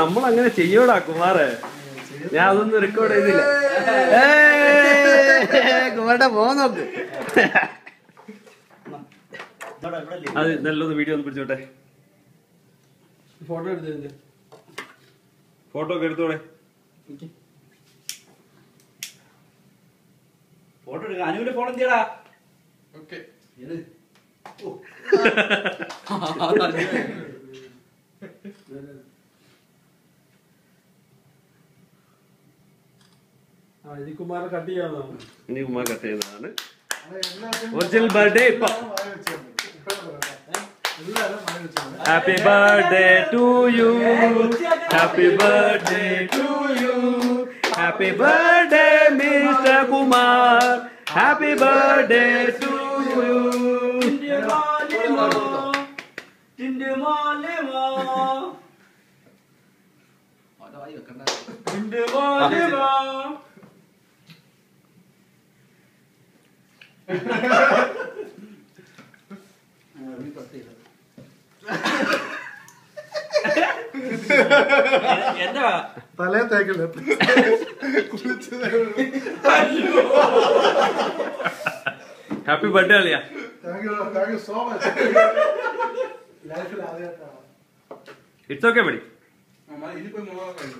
നമ്മളങ്ങനെ ചെയ്യോടാ കുമാറ്. ഞാൻ അതൊന്നും റെക്കോർഡ് ചെയ്തില്ല. കുമാരുടെ ഫോൺ നോക്ക്. അത് നല്ലൊന്ന് വീഡിയോ ഒന്ന് പിടിച്ചോട്ടെ. ഫോട്ടോ എടുത്തേ. ഫോട്ടോ ഒക്കെ എടുത്തോടെ. ഫോട്ടോ എടുക്ക. അനുവിന്റെ ഫോൺ എന്തിയടാ? ഓക്കെ ഇനി കുമാർ കട്ട് ചെയ്യാവുന്നതാണ്. ഇനി കുമാർ കട്ട് ചെയ്യുന്നതാണ് ഒറിജിനൽ ബർത്ത്ഡേ. ഇപ്പൊ happy birthday to you, happy birthday to you, happy birthday mister Kumar, happy birthday to you. എന്താ തലേ തേക്കല്ലേ ഹാപ്പി ബർത്ത്ഡേ അളിയാ. ഇറ്റ്സ് ഓക്കെ മതി.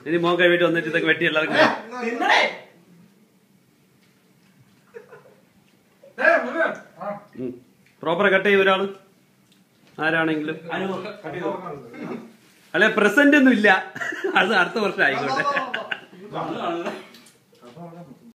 ഇനി മോൻ കൈവിട്ട് വന്നിട്ട് ഇതൊക്കെ വെട്ടി എല്ലാവർക്കും പ്രോപ്പർ കട്ട് ചെയ്യും ഒരാള് ആരാണെങ്കിലും. അല്ലെ പ്രസന്റ് ഒന്നും ഇല്ല, അത് അടുത്ത വർഷം ആയിക്കോട്ടെ.